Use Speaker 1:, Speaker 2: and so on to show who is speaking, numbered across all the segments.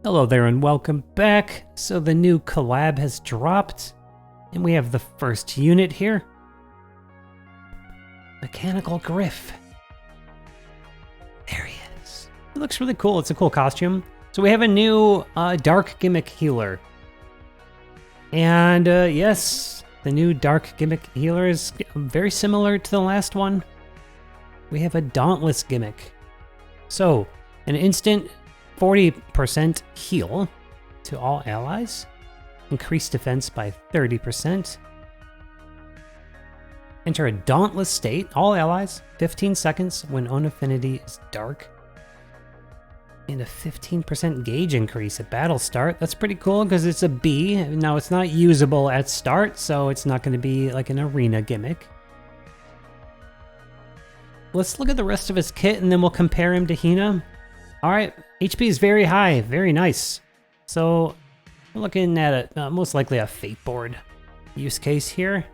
Speaker 1: Hello there and welcome back. So the new collab has dropped and we have the first unit here. Mechanical Griff. There he is. It looks really cool. It's a cool costume. So we have a new dark gimmick healer. And yes, the new dark gimmick healer is very similar to the last one. We have a dauntless gimmick. So an instant 40% heal to all allies. Increase defense by 30%. Enter a dauntless state, all allies, 15 seconds when own affinity is dark. And a 15% gauge increase at battle start. That's pretty cool because it's a B. Now it's not usable at start, so it's not going to be like an arena gimmick. Let's look at the rest of his kit and then we'll compare him to Hina. Alright, HP is very high, very nice. So we're looking at most likely a fate board use case here.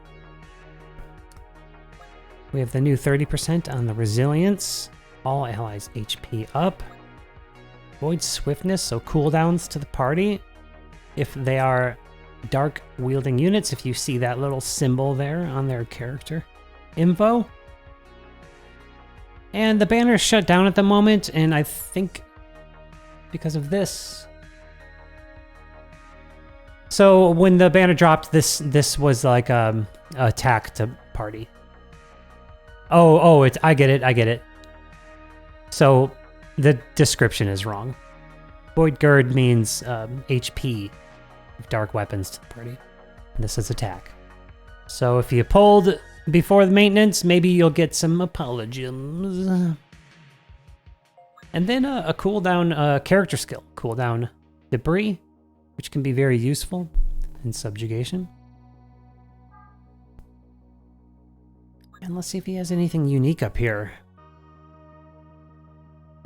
Speaker 1: We have the new 30% on the resilience. All allies HP up. Void swiftness, so cooldowns to the party. If they are dark wielding units, if you see that little symbol there on their character info. And the banner is shut down at the moment, and I think because of this. So when the banner dropped, this was like attack to party. Oh, I get it. So the description is wrong. Void Gird means HP of dark weapons to the party. And this is attack. So if you pulled before the maintenance, maybe you'll get some apologies. And then a cooldown character skill. Cooldown debris, which can be very useful in subjugation. And let's see if he has anything unique up here.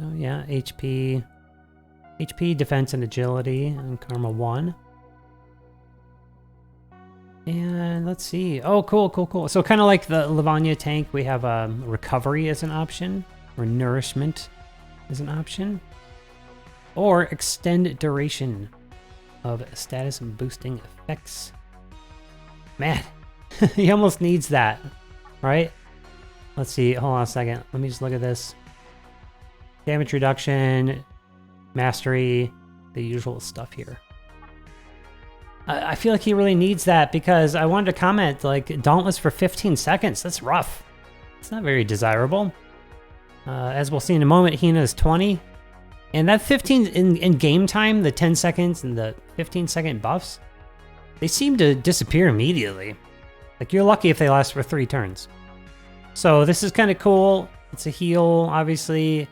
Speaker 1: Oh yeah, HP, defense, and agility, and Karma 1. And let's see. Oh, cool. So kind of like the Lavanya tank, we have recovery as an option, or nourishment as an option, or extend duration of status boosting effects. Man, he almost needs that, right? Let's see. Hold on a second. Let me just look at this. Damage reduction, mastery, the usual stuff here. I feel like he really needs that because I wanted to comment, like, Dauntless for 15 seconds. That's rough. It's not very desirable. As we'll see in a moment, Hina is 20. And that 15 in game time, the 10 seconds and the 15-second buffs, they seem to disappear immediately. Like, you're lucky if they last for 3 turns. So this is kind of cool. It's a heal, obviously.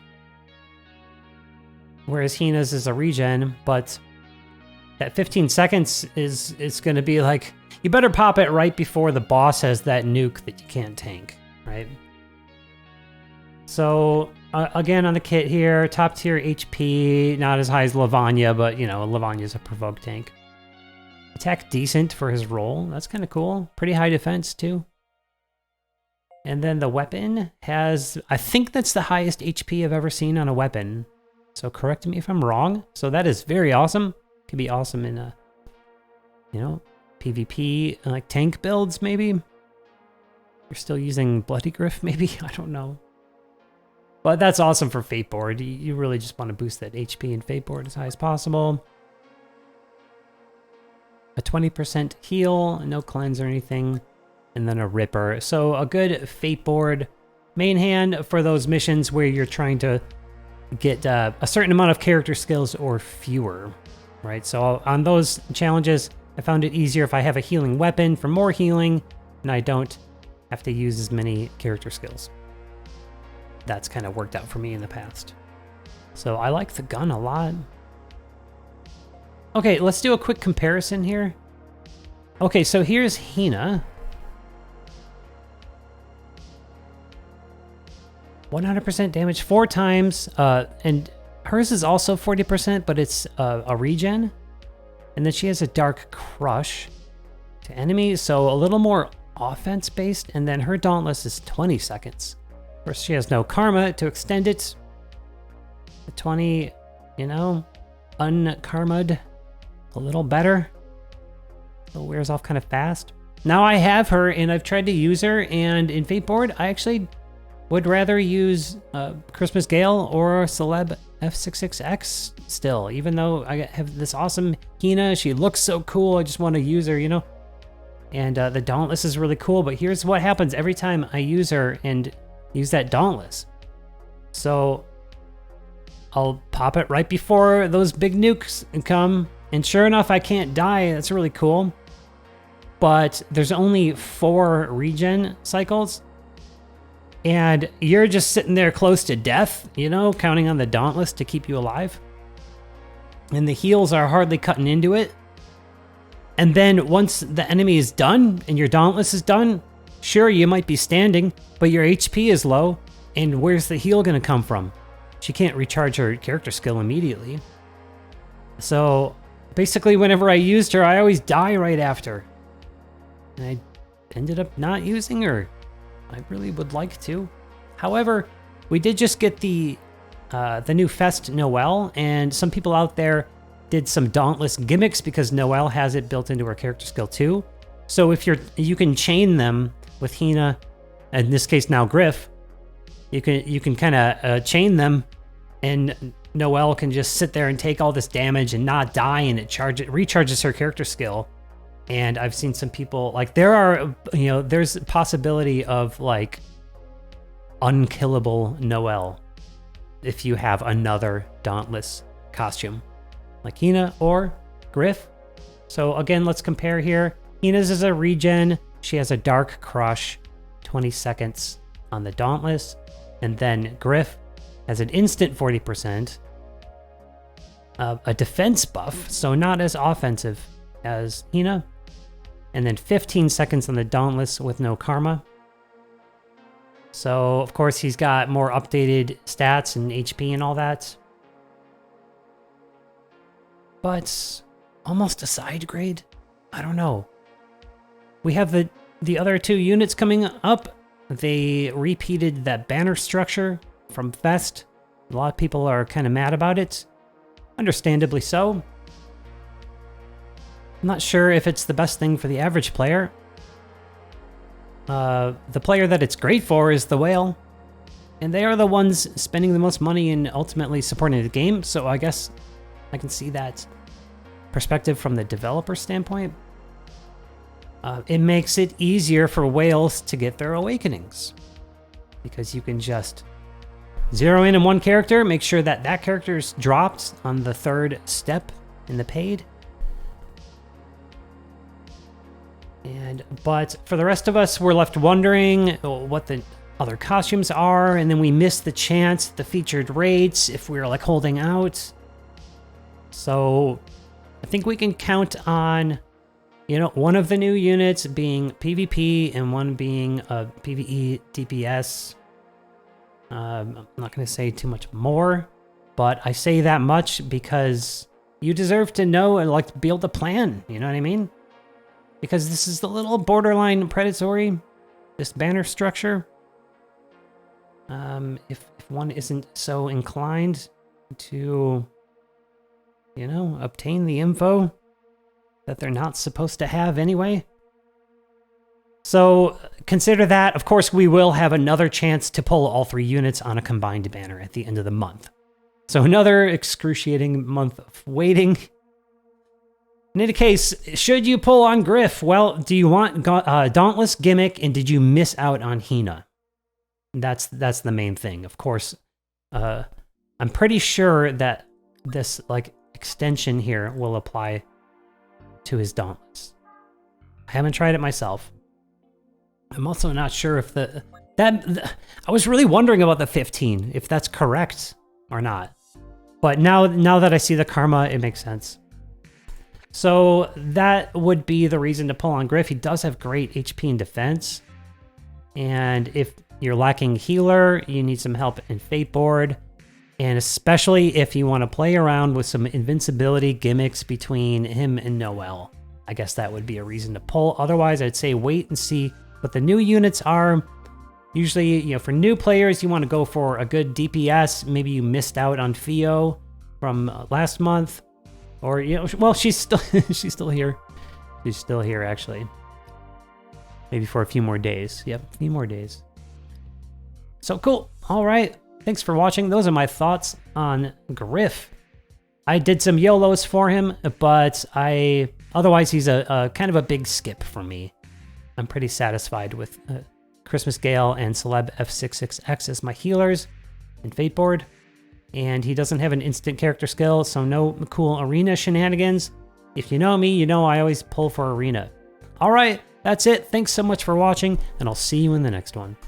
Speaker 1: Whereas Hina's is a regen, but that 15 seconds is going to be like, you better pop it right before the boss has that nuke that you can't tank, right? So, again, on the kit here, top tier HP, not as high as Lavanya, but, you know, Lavanya's a provoke tank. Attack decent for his role. That's kind of cool. Pretty high defense, too. And then the weapon has, I think that's the highest HP I've ever seen on a weapon. So correct me if I'm wrong. So that is very awesome. Could be awesome in a, you know, PvP, like tank builds, maybe. You're still using Bloody Griff, maybe? I don't know. But that's awesome for Fate Board. You really just want to boost that HP in Fate Board as high as possible. A 20% heal, no cleanse or anything, and then a Ripper. So a good Fate Board main hand for those missions where you're trying to get a certain amount of character skills or fewer. Right, so on those challenges, I found it easier if I have a healing weapon for more healing, and I don't have to use as many character skills. That's kind of worked out for me in the past. So I like the gun a lot. Okay, let's do a quick comparison here. Okay, so here's Hina. 100% damage 4 times, and hers is also 40%, but it's a regen. And then she has a Dark Crush to enemies, so a little more offense-based. And then her Dauntless is 20 seconds. Of course, she has no Karma to extend it. The 20, you know, unkarma'd a little better. It wears off kind of fast. Now I have her, and I've tried to use her, and in Fate board, I actually would rather use Christmas Gale or Celeb F66X still, even though I have this awesome Hina. She looks so cool. I just want to use her, you know? And the Dauntless is really cool, but here's what happens every time I use her and use that Dauntless. So I'll pop it right before those big nukes come, and sure enough, I can't die. That's really cool. But there's only 4 regen cycles, and you're just sitting there close to death, you know, counting on the Dauntless to keep you alive. And the heals are hardly cutting into it. And then once the enemy is done and your Dauntless is done, sure, you might be standing, but your HP is low, and where's the heal going to come from? She can't recharge her character skill immediately. So basically, whenever I used her, I always die right after. And I ended up not using her. I really would like to. However, we did just get the new Fest Noelle, and some people out there did some Dauntless gimmicks because Noelle has it built into her character skill too. So if you can chain them with Hina, in this case now Griff, you can kind of chain them, and Noelle can just sit there and take all this damage and not die, and it recharges her character skill. And I've seen some people, like, there's a possibility of, like, unkillable Noelle if you have another Dauntless costume, like Hina or Griff. So again, let's compare here. Hina's is a regen. She has a Dark Crush, 20 seconds on the Dauntless. And then Griff has an instant 40%, a defense buff, so not as offensive as Hina. And then 15 seconds on the Dauntless with no karma. So, of course, he's got more updated stats and HP and all that. But almost a side grade? I don't know. We have the other 2 units coming up. They repeated that banner structure from Fest. A lot of people are kind of mad about it. Understandably so. I'm not sure if it's the best thing for the average player. The player that it's great for is the Whale, and they are the ones spending the most money and ultimately supporting the game, so I guess I can see that perspective from the developer standpoint. It makes it easier for Whales to get their awakenings, because you can just zero in on one character, make sure that that character's dropped on the 3rd step in the paid. But for the rest of us, we're left wondering what the other costumes are, and then we miss the chance, the featured rates, if we're like holding out. So I think we can count on, you know, one of the new units being PvP and one being a PvE DPS. I'm not going to say too much more, but I say that much because you deserve to know and like to be able to plan, you know what I mean? Because this is a little borderline predatory, this banner structure. If one isn't so inclined to, you know, obtain the info that they're not supposed to have anyway. So consider that. Of course, we will have another chance to pull all 3 units on a combined banner at the end of the month. So another excruciating month of waiting. In any case, should you pull on Griff? Well, do you want Dauntless gimmick, and did you miss out on Hina? That's the main thing. Of course, I'm pretty sure that this like extension here will apply to his Dauntless. I haven't tried it myself. I'm also not sure if I was really wondering about the 15, if that's correct or not. But now that I see the karma, it makes sense. So that would be the reason to pull on Griff. He does have great HP and defense. And if you're lacking healer, you need some help in Fate board. And especially if you want to play around with some invincibility gimmicks between him and Noelle. I guess that would be a reason to pull. Otherwise, I'd say wait and see what the new units are. Usually, you know, for new players, you want to go for a good DPS. Maybe you missed out on Fio. from last month, or well, she's still she's still here. She's still here actually. Maybe for a few more days. Yep, a few more days. So cool. All right. Thanks for watching. Those are my thoughts on Griff. I did some YOLOs for him, but otherwise he's a kind of a big skip for me. I'm pretty satisfied with Christmas Gale and Celeb F66X as my healers in Fateboard. And he doesn't have an instant character skill, so no cool arena shenanigans. If you know me, you know I always pull for arena. All right, that's it. Thanks so much for watching, and I'll see you in the next one.